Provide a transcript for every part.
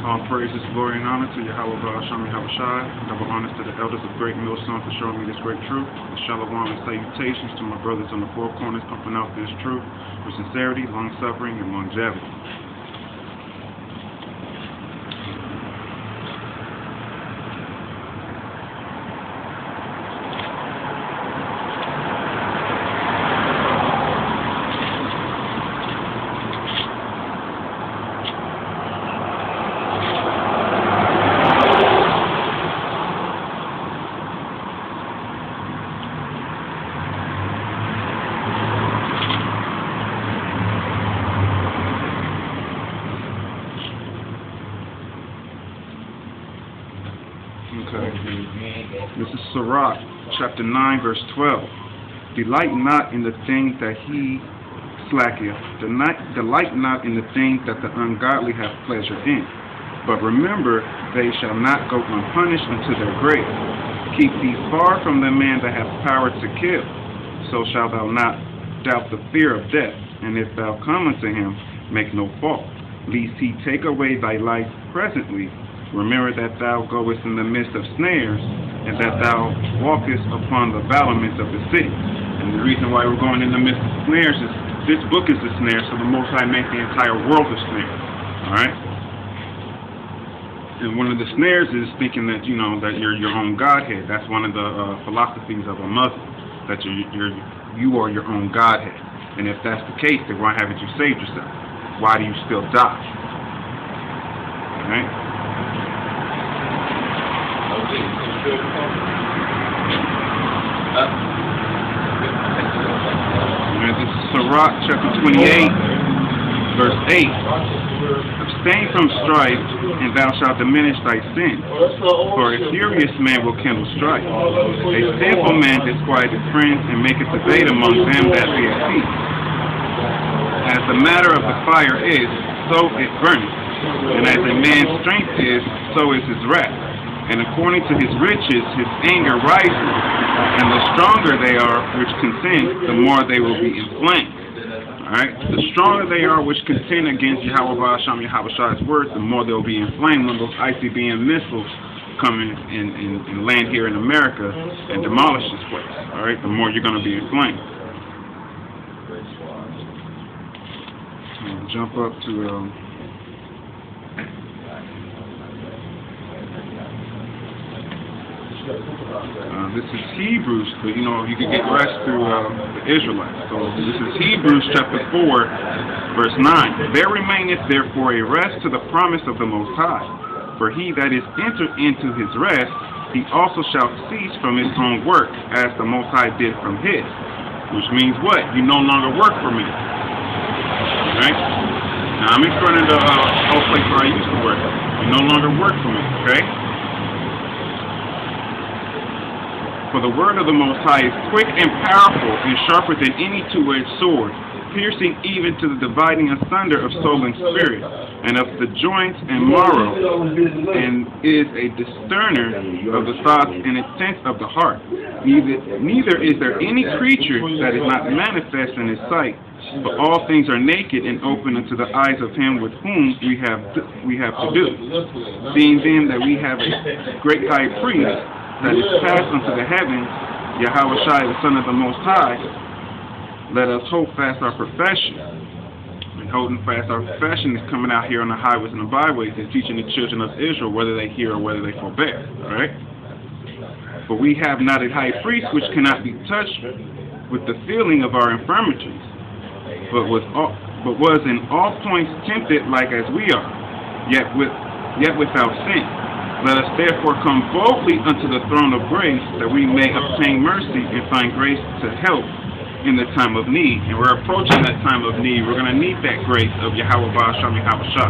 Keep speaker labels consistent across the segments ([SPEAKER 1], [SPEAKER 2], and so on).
[SPEAKER 1] All praises, glory, and honor to Yahweh Ba'asham Yahushai. Double honors to the elders of Great Millstone for showing me this great truth. And shalom and salutations to my brothers on the four corners pumping out this truth with sincerity, long-suffering, and longevity. This is Sirach, chapter 9, verse 12. Delight not in the things that he slacketh. Delight not in the things that the ungodly have pleasure in. But remember, they shall not go unpunished unto their grave. Keep thee far from the man that hath power to kill. So shalt thou not doubt the fear of death. And if thou come unto him, make no fault, lest he take away thy life presently. Remember that thou goest in the midst of snares, and that thou walkest upon the battlements of the city. And the reason why we're going in the midst of snares is this book is the snare, so the Most High makes the entire world a snare. Alright? And one of the snares is thinking that, you know, that you're your own Godhead. That's one of the philosophies of a Muslim, that you are your own Godhead. And if that's the case, then why haven't you saved yourself? Why do you still die? Alright? This is Sirach chapter 28, verse 8. Abstain from strife, and thou shalt diminish thy sin. For a furious man will kindle strife. A sinful man disquieteth friends, and maketh debate among them that be at peace. As the matter of the fire is, so it burneth. And as a man's strength is, so is his wrath. And according to his riches, his anger rises, and the stronger they are which contend, the more they will be inflamed. Alright? The stronger they are which contend against Yahweh Ba'asham Yahushai's word, the more they'll be inflamed when those ICBM missiles come in and land here in America and demolish this place. Alright? The more you're going to be inflamed. Jump up to... this is Hebrews, but you know, you can get rest through the Israelites. So this is Hebrews chapter 4, verse 9. There remaineth therefore a rest to the promise of the Most High. For he that is entered into his rest, he also shall cease from his own work, as the Most High did from his. Which means what? You no longer work for me. Right? Now I'm in front of the old place where I used to work. You no longer work for me, okay? For the word of the Most High is quick and powerful and sharper than any two-edged sword, piercing even to the dividing asunder of soul and spirit, and of the joints and marrow, and is a discerner of the thoughts and intents of the heart. Neither is there any creature that is not manifest in his sight, but all things are naked and open unto the eyes of him with whom we have to do. Seeing then that we have a great high priest, that is passed unto the heavens, Yahweh Shai, the Son of the Most High, let us hold fast our profession. And holding fast our profession is coming out here on the highways and the byways and teaching the children of Israel whether they hear or whether they forbear. Alright? For we have not a high priest which cannot be touched with the feeling of our infirmities, but was in all points tempted like as we are, yet without sin. Let us therefore come boldly unto the throne of grace, that we may obtain mercy and find grace to help in the time of need. And we're approaching that time of need. We're going to need that grace of Yahweh Ba'asham Yahushai.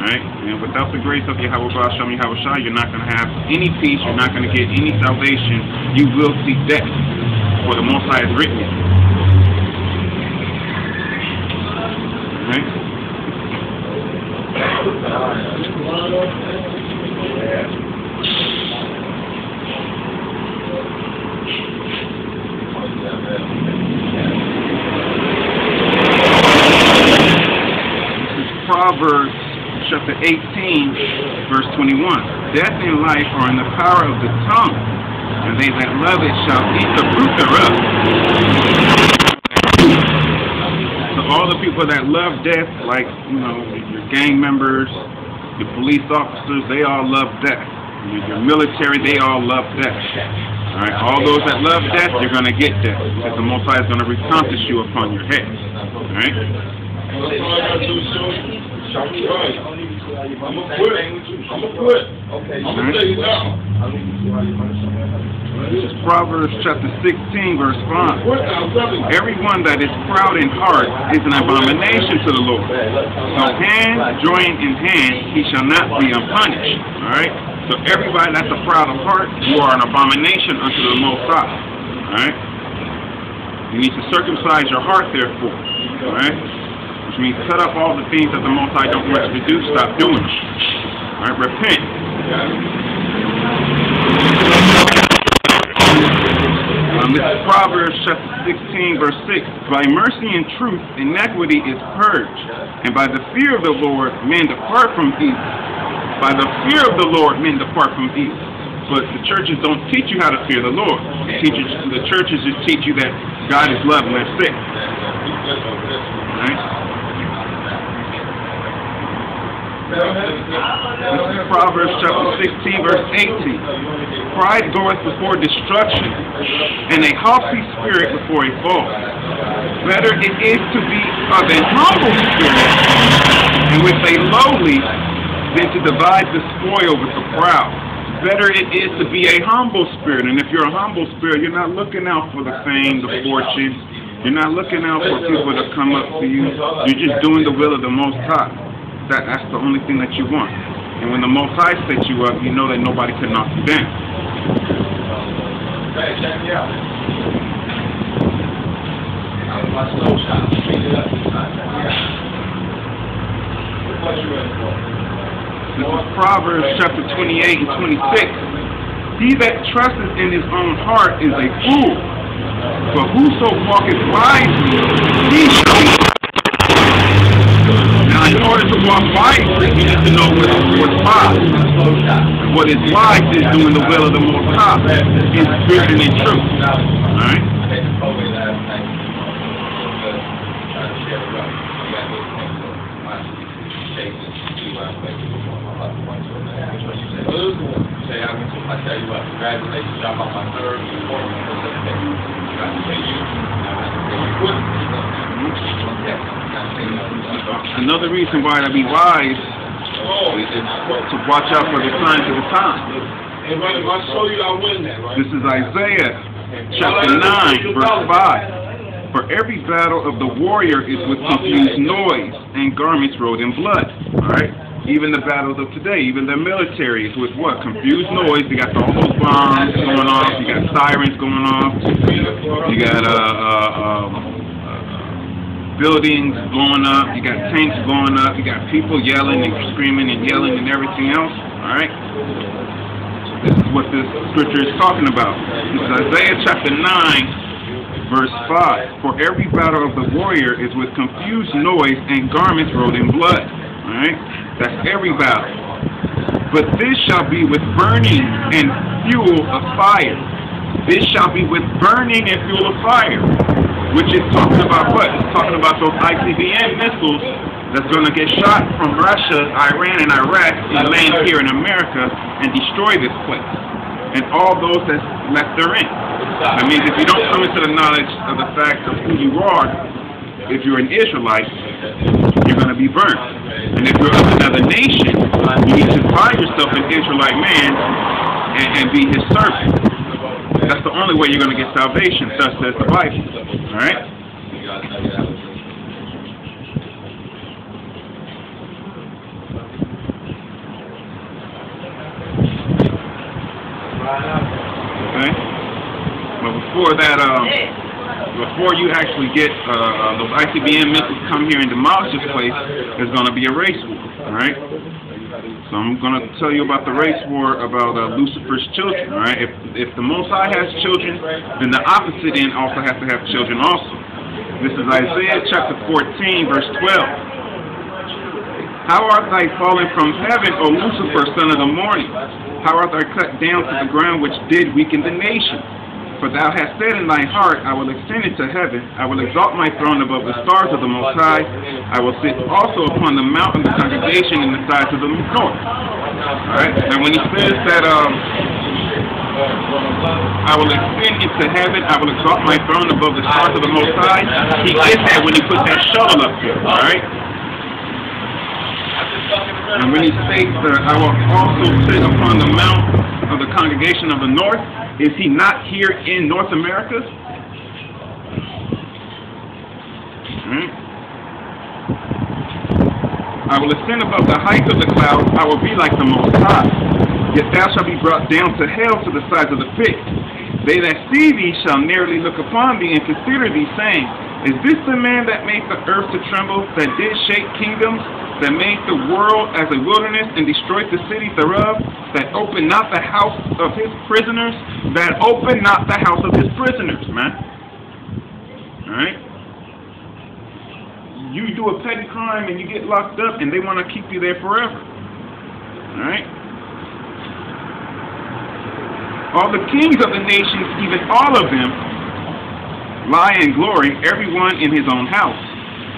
[SPEAKER 1] Alright? And without the grace of Yahweh Ba'asham Yahushai, you're not going to have any peace. You're not going to get any salvation. You will see death. For the Most High has written it. Alright? Proverbs chapter 18, verse 21. Death and life are in the power of the tongue, and they that love it shall eat the fruit thereof. So all the people that love death, like, you know, your gang members, your police officers, they all love death. Your military, they all love death. Alright, all those that love death, you're going to get death, because the Most High is going to recompass you upon your head. Alright? This is Proverbs chapter 16, verse 5. Everyone that is proud in heart is an abomination to the Lord. So hand joined in hand, he shall not be unpunished. Alright? So everybody that's a proud of heart, you are an abomination unto the Most High. Alright? You need to circumcise your heart, therefore. Alright? Which means cut up all the things that the Most High don't want you to do, stop doing it. Alright? Repent. This is Proverbs chapter 16, verse 6. By mercy and truth, iniquity is purged, and by the fear of the Lord, men depart from evil. By the fear of the Lord, men depart from evil. But the churches don't teach you how to fear the Lord. The churches just teach you that God is love and that's it. Right? This is Proverbs chapter 16, verse 18. Pride goeth before destruction, and a haughty spirit before a fall. Better it is to be of an humble spirit, and with a lowly, than to divide the spoil with the proud. Better it is to be a humble spirit, and if you're a humble spirit, you're not looking out for the fame, the fortune. You're not looking out for people to come up to you. You're just doing the will of the Most High. That's the only thing that you want. And when the Most High sets you up, you know that nobody can knock you down. This is Proverbs chapter 28 and 26. He that trusteth in his own heart is a fool, but whoso walketh wisely, he shall be. Now, in order to walk wisely, you need to know what's wise. What is wise is doing the will of the Most High, in spirit and in truth. Alright? Another reason why to be wise is to watch out for the signs of the time. This is Isaiah chapter 9, verse 5. For every battle of the warrior is with confused noise and garments rolled in blood. Alright? Even the battles of today, even the military is with what? Confused noise. You got all those bombs going off. You got sirens going off. You got buildings blowing up. You got tanks blowing up. You got people yelling and screaming and yelling and everything else. Alright? This is what this scripture is talking about. This is Isaiah chapter 9, verse 5. For every battle of the warrior is with confused noise and garments rolled in blood. Alright? That's every battle. But this shall be with burning and fuel of fire. This shall be with burning and fuel of fire. Which is talking about what? It's talking about those ICBM missiles that's going to get shot from Russia, Iran, and Iraq and land here in America and destroy this place. And all those that's left therein. That means if you don't come into the knowledge of the fact of who you are, if you're an Israelite, you're going to be burnt. And if you're of another nation, you need to find yourself an Israelite man and be his servant. That's the only way you're going to get salvation, thus says the Bible. Alright? Okay? But before that, before you actually get those ICBM missiles come here and demolish this place, there's going to be a race war. Alright? So I'm going to tell you about the race war about Lucifer's children. Alright? If the Most High has children, then the opposite end also has to have children also. This is Isaiah chapter 14, verse 12. How art thou fallen from heaven, O Lucifer, son of the morning? How art thou cut down to the ground, which did weaken the nation? For thou hast said in thy heart, I will ascend into heaven. I will exalt my throne above the stars of the Most High. I will sit also upon the mount of the congregation in the sides of the north. Alright? And when he says that I will ascend into heaven, I will exalt my throne above the stars of the Most High, he gets that when he puts that shuttle up there. Alright? And when he states that I will also sit upon the mount of the congregation of the north, is he not here in North America? I will ascend above the heights of the clouds, I will be like the Most High. Yet thou shalt be brought down to hell, to the sides of the pit. They that see thee shall narrowly look upon thee and consider thee, saying, Is this the man that made the earth to tremble, that did shake kingdoms, that made the world as a wilderness and destroyed the cities thereof, that opened not the house of his prisoners, that opened not the house of his prisoners, man. Alright? You do a petty crime and you get locked up and they want to keep you there forever. Alright? All the kings of the nations, even all of them, lie in glory, everyone in his own house.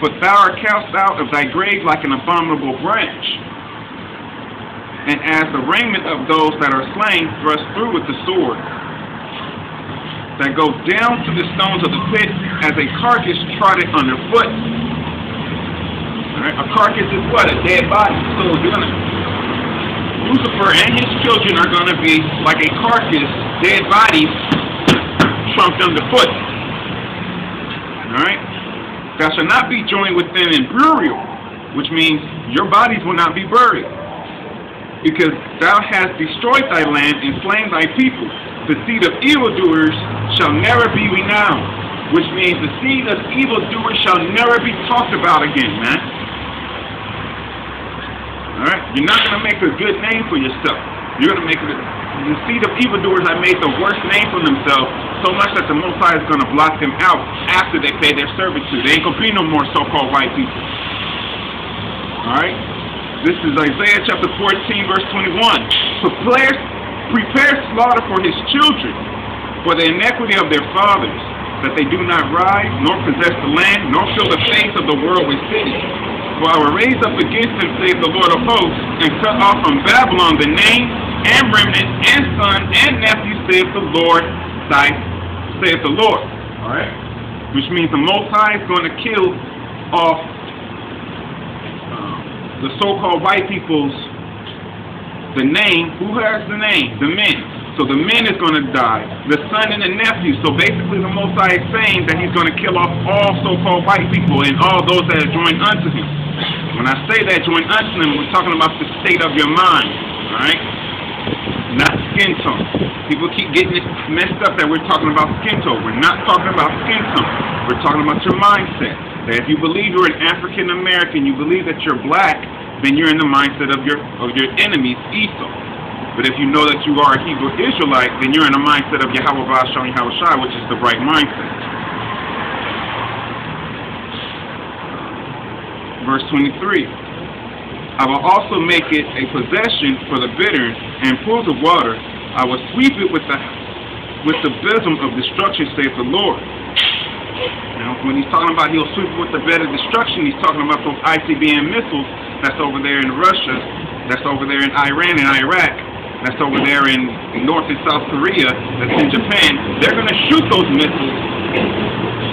[SPEAKER 1] But thou art cast out of thy grave like an abominable branch, and as the raiment of those that are slain, thrust through with the sword, that go down to the stones of the pit, as a carcass trodden underfoot. Right? A carcass is what? A dead body. So Lucifer and his children are going to be like a carcass, dead bodies, trumped underfoot. Alright? Thou shalt not be joined with them in burial, which means your bodies will not be buried, because thou hast destroyed thy land and slain thy people. The seed of evildoers shall never be renowned, which means the seed of evildoers shall never be talked about again, man. Alright? You're not going to make a good name for yourself. You're going to make the seed of evildoers that made the worst name for themselves, so much that the Most High is going to block them out after they pay their servitude. There ain't going to be no more so-called white people. Alright? This is Isaiah chapter 14, verse 21. Prepare slaughter for his children, for the iniquity of their fathers, that they do not rise, nor possess the land, nor fill the face of the world with cities. For I will raise up against them, saith the Lord of hosts, and cut off from Babylon the name, and remnant, and son, and nephew, saith the Lord, saith the Lord. Alright? Which means the Most High is going to kill off the so-called white people's, the name. Who has the name? The men. So the men is going to die. The son and the nephew. So basically the Most High is saying that he's going to kill off all so-called white people and all those that are joined unto him. When I say that, joined unto him, we're talking about the state of your mind. Alright? Not skin tone. People keep getting it messed up that we're talking about skin tone. We're not talking about skin tone. We're talking about your mindset. That if you believe you're an African American, you believe that you're black, then you're in the mindset of your enemies, Esau. But if you know that you are a Hebrew Israelite, then you're in the mindset of Yahweh Ba'asham Yahweh Shai, which is the right mindset. Verse 23. I will also make it a possession for the bittern and pools of water. I will sweep it with the bosom of destruction, saith the Lord. Now, when he's talking about he'll sweep it with the bed of destruction, he's talking about those ICBM missiles that's over there in Russia, that's over there in Iran and Iraq, that's over there in North and South Korea, that's in Japan. They're going to shoot those missiles,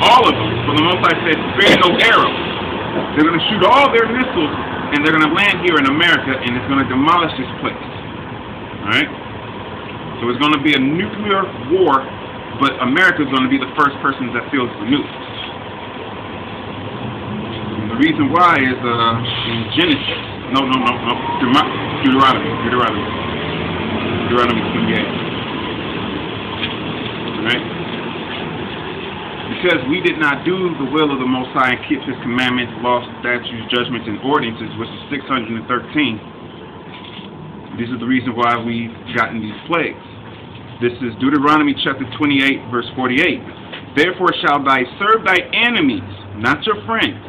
[SPEAKER 1] all of them. For the Most High said, spare no arrow. They're going to shoot all their missiles, and they're going to land here in America, and it's going to demolish this place. Alright? So it's going to be a nuclear war, but America is going to be the first person that feels the nukes. And the reason why is in Genesis. Deuteronomy 28. Alright? Because we did not do the will of the Most High and keep his commandments, laws, statutes, judgments, and ordinances, which is 613. This is the reason why we've gotten these plagues. This is Deuteronomy chapter 28, verse 48. Therefore shall thy serve thy enemies, not your friends,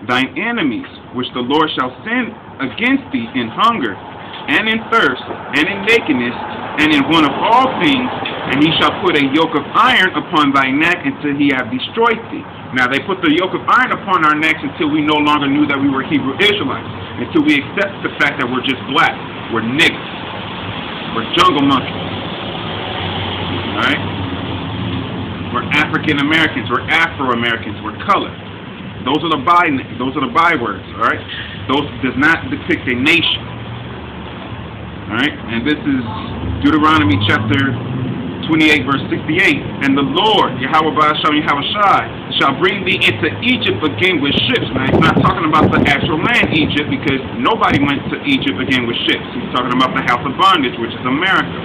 [SPEAKER 1] thine enemies, which the Lord shall send against thee in hunger, and in thirst, and in nakedness, and in want of all things, and he shall put a yoke of iron upon thy neck until he have destroyed thee. Now they put the yoke of iron upon our necks until we no longer knew that we were Hebrew Israelites, until we accept the fact that we're just black, we're niggas, we're jungle monkeys, alright? We're African Americans, we're Afro Americans, we're colored. Those are the bywords, alright? Those does not depict a nation. Alright? And this is Deuteronomy chapter 28, verse 68. And the Lord, Yahweh shall bring thee into Egypt again with ships. Now, he's not talking about the actual land Egypt, because nobody went to Egypt again with ships. He's talking about the house of bondage, which is America.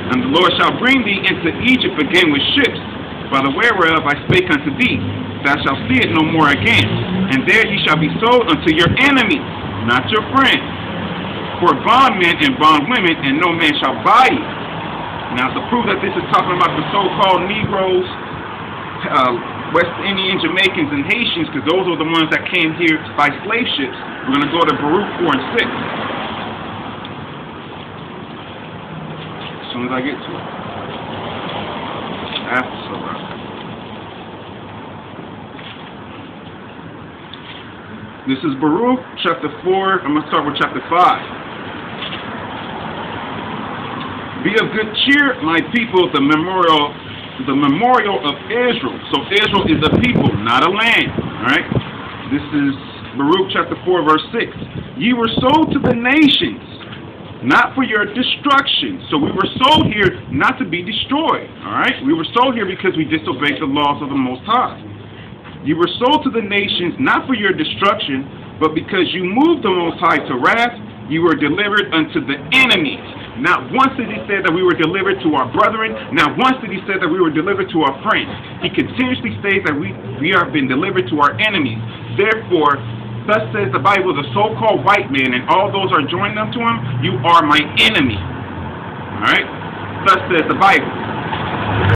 [SPEAKER 1] And the Lord shall bring thee into Egypt again with ships, by the way whereof I spake unto thee. Thou shalt see it no more again. And there ye shall be sold unto your enemies, not your friends, for bondmen and bondwomen, and no man shall buy you. Now, to prove that this is talking about the so-called Negroes, West Indian, Jamaicans, and Haitians, because those are the ones that came here by slave ships, we're going to go to Baruch 4 and 6. As soon as I get to it. After Salah. This is Baruch chapter 4. I'm going to start with chapter 5. Be of good cheer, my people, the memorial of Israel. So Israel is a people, not a land. Alright? This is Baruch chapter 4, verse 6. Ye were sold to the nations, not for your destruction. So we were sold here not to be destroyed. Alright? We were sold here because we disobeyed the laws of the Most High. You were sold to the nations not for your destruction, but because you moved the Most High to wrath, you were delivered unto the enemies. Not once did he say that we were delivered to our brethren. Not once did he say that we were delivered to our friends. He continuously states that we have been delivered to our enemies. Therefore, thus says the Bible, the so-called white man and all those are joined unto him, you are my enemy. Alright? Thus says the Bible.